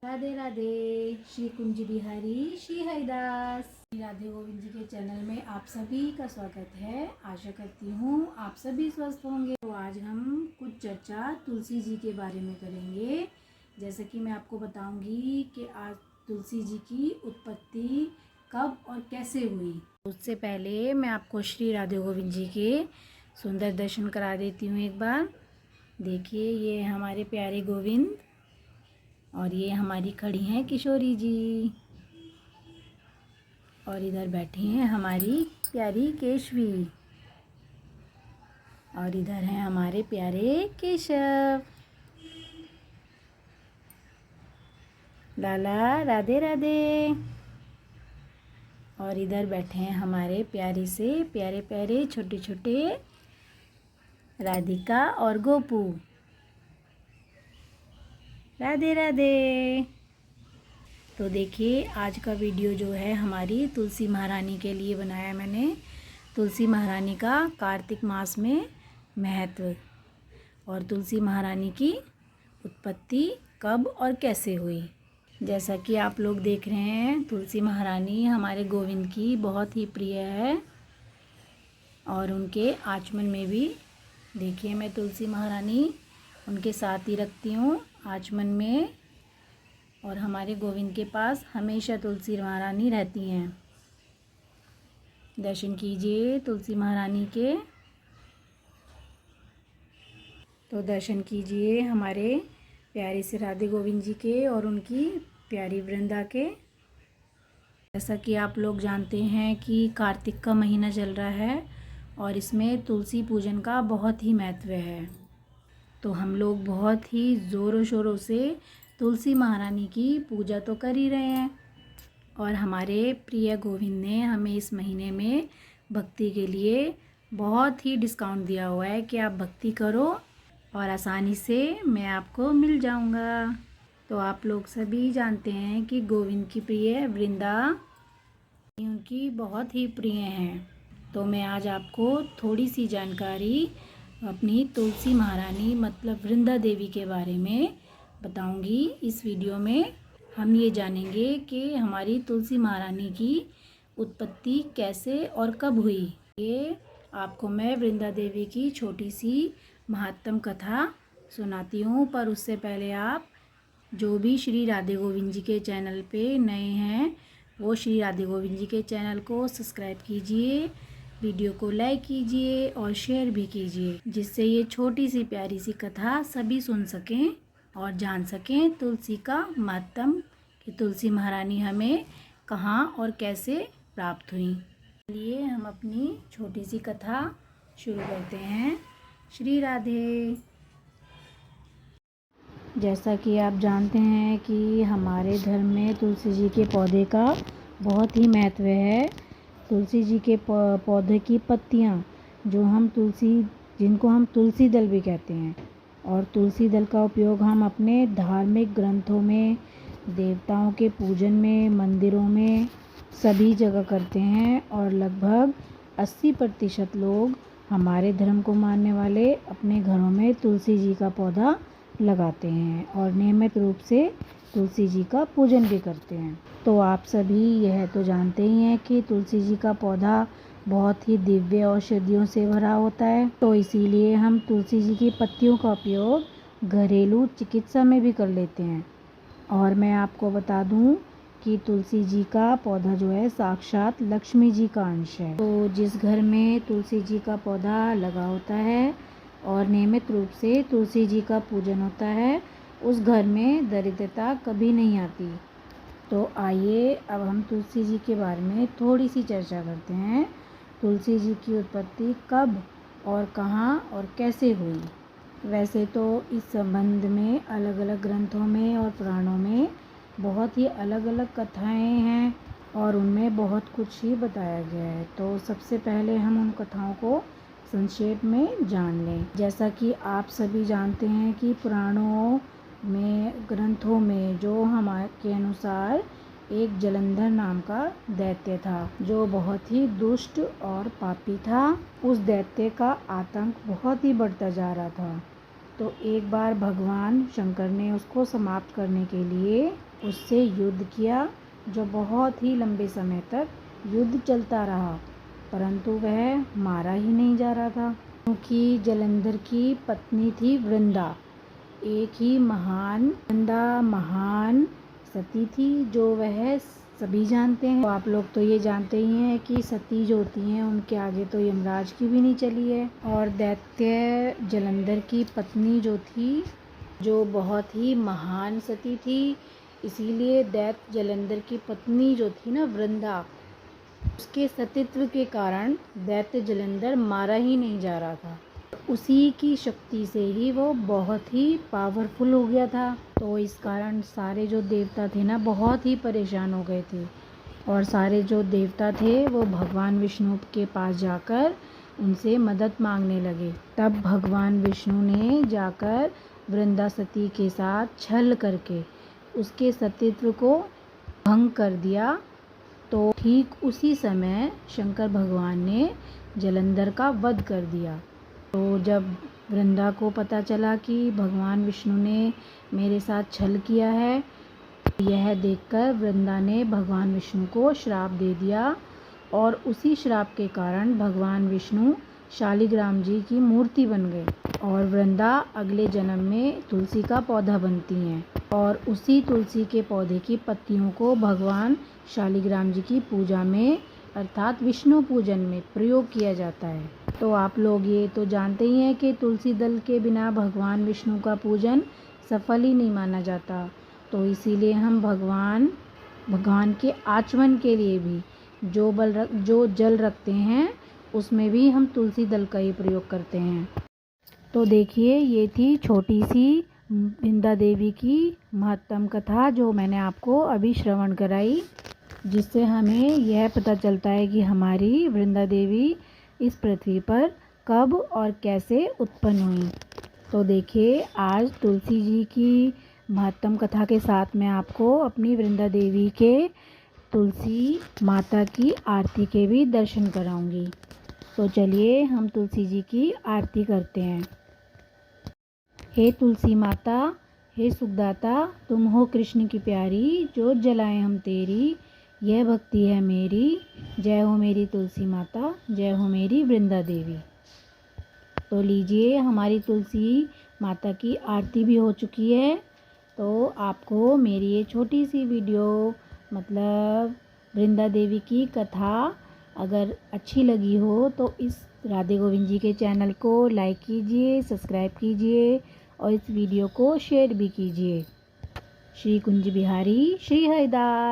राधे राधे। श्री कुंज बिहारी श्री हरिदास राधे गोविंद जी के चैनल में आप सभी का स्वागत है। आशा करती हूँ आप सभी स्वस्थ होंगे। तो आज हम कुछ चर्चा तुलसी जी के बारे में करेंगे। जैसे कि मैं आपको बताऊंगी कि आज तुलसी जी की उत्पत्ति कब और कैसे हुई। उससे पहले मैं आपको श्री राधे गोविंद जी के सुंदर दर्शन करा देती हूँ। एक बार देखिए, ये हमारे प्यारे गोविंद और ये हमारी खड़ी हैं किशोरी जी, और इधर बैठी हैं हमारी प्यारी केशवी, और इधर हैं हमारे प्यारे केशव। लाला राधे राधे। और इधर बैठे हैं हमारे प्यारे से प्यारे प्यारे छोटे छोटे राधिका और गोपू। राधे राधे। तो देखिए, आज का वीडियो जो है हमारी तुलसी महारानी के लिए बनाया मैंने। तुलसी महारानी का कार्तिक मास में महत्व और तुलसी महारानी की उत्पत्ति कब और कैसे हुई। जैसा कि आप लोग देख रहे हैं, तुलसी महारानी हमारे गोविंद की बहुत ही प्रिय है। और उनके आचमन में भी देखिए, मैं तुलसी महारानी उनके साथ ही रखती हूँ आचमन में। और हमारे गोविंद के पास हमेशा तुलसी महारानी रहती हैं। दर्शन कीजिए तुलसी महारानी के। तो दर्शन कीजिए हमारे प्यारे से राधे गोविंद जी के और उनकी प्यारी वृंदा के। जैसा कि आप लोग जानते हैं कि कार्तिक का महीना चल रहा है और इसमें तुलसी पूजन का बहुत ही महत्व है। तो हम लोग बहुत ही ज़ोरों शोरों से तुलसी महारानी की पूजा तो कर ही रहे हैं। और हमारे प्रिय गोविंद ने हमें इस महीने में भक्ति के लिए बहुत ही डिस्काउंट दिया हुआ है कि आप भक्ति करो और आसानी से मैं आपको मिल जाऊंगा। तो आप लोग सभी जानते हैं कि गोविंद की प्रिय वृंदा उनकी बहुत ही प्रिय हैं। तो मैं आज आपको थोड़ी सी जानकारी अपनी तुलसी महारानी मतलब वृंदा देवी के बारे में बताऊंगी। इस वीडियो में हम ये जानेंगे कि हमारी तुलसी महारानी की उत्पत्ति कैसे और कब हुई। ये आपको मैं वृंदा देवी की छोटी सी महात्म कथा सुनाती हूँ। पर उससे पहले आप जो भी श्री राधे गोविंद जी के चैनल पे नए हैं वो श्री राधे गोविंद जी के चैनल को सब्सक्राइब कीजिए, वीडियो को लाइक कीजिए और शेयर भी कीजिए, जिससे ये छोटी सी प्यारी सी कथा सभी सुन सकें और जान सकें तुलसी का महत्व कि तुलसी महारानी हमें कहाँ और कैसे प्राप्त हुई। चलिए हम अपनी छोटी सी कथा शुरू करते हैं। श्री राधे। जैसा कि आप जानते हैं कि हमारे धर्म में तुलसी जी के पौधे का बहुत ही महत्व है। तुलसी जी के पौधे की पत्तियाँ जिनको हम तुलसी दल भी कहते हैं, और तुलसी दल का उपयोग हम अपने धार्मिक ग्रंथों में, देवताओं के पूजन में, मंदिरों में सभी जगह करते हैं। और लगभग 80% लोग हमारे धर्म को मानने वाले अपने घरों में तुलसी जी का पौधा लगाते हैं और नियमित रूप से तुलसी जी का पूजन भी करते हैं। तो आप सभी यह तो जानते ही हैं कि तुलसी जी का पौधा बहुत ही दिव्य औषधियों से भरा होता है। तो इसीलिए हम तुलसी जी की पत्तियों का उपयोग घरेलू चिकित्सा में भी कर लेते हैं। और मैं आपको बता दूं कि तुलसी जी का पौधा जो है साक्षात लक्ष्मी जी का अंश है। तो जिस घर में तुलसी जी का पौधा लगा होता है और नियमित रूप से तुलसी जी का पूजन होता है, उस घर में दरिद्रता कभी नहीं आती। तो आइए अब हम तुलसी जी के बारे में थोड़ी सी चर्चा करते हैं। तुलसी जी की उत्पत्ति कब और कहाँ और कैसे हुई। वैसे तो इस संबंध में अलग अलग ग्रंथों में और पुराणों में बहुत ही अलग अलग कथाएं हैं और उनमें बहुत कुछ ही बताया गया है। तो सबसे पहले हम उन कथाओं को संक्षेप में जान लें। जैसा कि आप सभी जानते हैं कि पुराणों में, ग्रंथों में जो हमारे अनुसार एक जलंधर नाम का दैत्य था जो बहुत ही दुष्ट और पापी था। उस दैत्य का आतंक बहुत ही बढ़ता जा रहा था। तो एक बार भगवान शंकर ने उसको समाप्त करने के लिए उससे युद्ध किया, जो बहुत ही लंबे समय तक युद्ध चलता रहा, परंतु वह मारा ही नहीं जा रहा था, क्योंकि जलंधर की पत्नी थी वृंदा। एक ही महान सती थी, जो वह सभी जानते हैं। तो आप लोग तो ये जानते ही हैं कि सती जो होती हैं उनके आगे तो यमराज की भी नहीं चली है। और दैत्य जलंधर की पत्नी जो थी, जो बहुत ही महान सती थी, इसीलिए दैत्य जलंधर की पत्नी जो थी ना वृंदा, उसके सतीत्व के कारण दैत्य जलंधर मारा ही नहीं जा रहा था। उसी की शक्ति से ही वो बहुत ही पावरफुल हो गया था। तो इस कारण सारे जो देवता थे ना बहुत ही परेशान हो गए थे, और सारे जो देवता थे वो भगवान विष्णु के पास जाकर उनसे मदद मांगने लगे। तब भगवान विष्णु ने जाकर वृंदा सती के साथ छल करके उसके सतीत्व को भंग कर दिया। तो ठीक उसी समय शंकर भगवान ने जलंधर का वध कर दिया। तो जब वृंदा को पता चला कि भगवान विष्णु ने मेरे साथ छल किया है, यह देखकर वृंदा ने भगवान विष्णु को श्राप दे दिया, और उसी श्राप के कारण भगवान विष्णु शालिग्राम जी की मूर्ति बन गए, और वृंदा अगले जन्म में तुलसी का पौधा बनती हैं, और उसी तुलसी के पौधे की पत्तियों को भगवान शालिग्राम जी की पूजा में अर्थात विष्णु पूजन में प्रयोग किया जाता है। तो आप लोग ये तो जानते ही हैं कि तुलसी दल के बिना भगवान विष्णु का पूजन सफल ही नहीं माना जाता। तो इसीलिए हम भगवान के आचमन के लिए भी जो जल रखते हैं उसमें भी हम तुलसी दल का ही प्रयोग करते हैं। तो देखिए, ये थी छोटी सी वृंदा देवी की महत्तम कथा जो मैंने आपको अभी श्रवण कराई, जिससे हमें यह पता चलता है कि हमारी वृंदा देवी इस पृथ्वी पर कब और कैसे उत्पन्न हुई। तो देखिए, आज तुलसी जी की महत्तम कथा के साथ मैं आपको अपनी वृंदा देवी के तुलसी माता की आरती के भी दर्शन कराऊंगी। तो चलिए हम तुलसी जी की आरती करते हैं। हे तुलसी माता, हे सुखदाता, तुम हो कृष्ण की प्यारी, जोत जलाएं हम तेरी, यह भक्ति है मेरी। जय हो मेरी तुलसी माता, जय हो मेरी वृंदा देवी। तो लीजिए, हमारी तुलसी माता की आरती भी हो चुकी है। तो आपको मेरी ये छोटी सी वीडियो मतलब वृंदा देवी की कथा अगर अच्छी लगी हो तो इस राधे गोविंद जी के चैनल को लाइक कीजिए, सब्सक्राइब कीजिए और इस वीडियो को शेयर भी कीजिए। श्री कुंज बिहारी श्री हरिदास।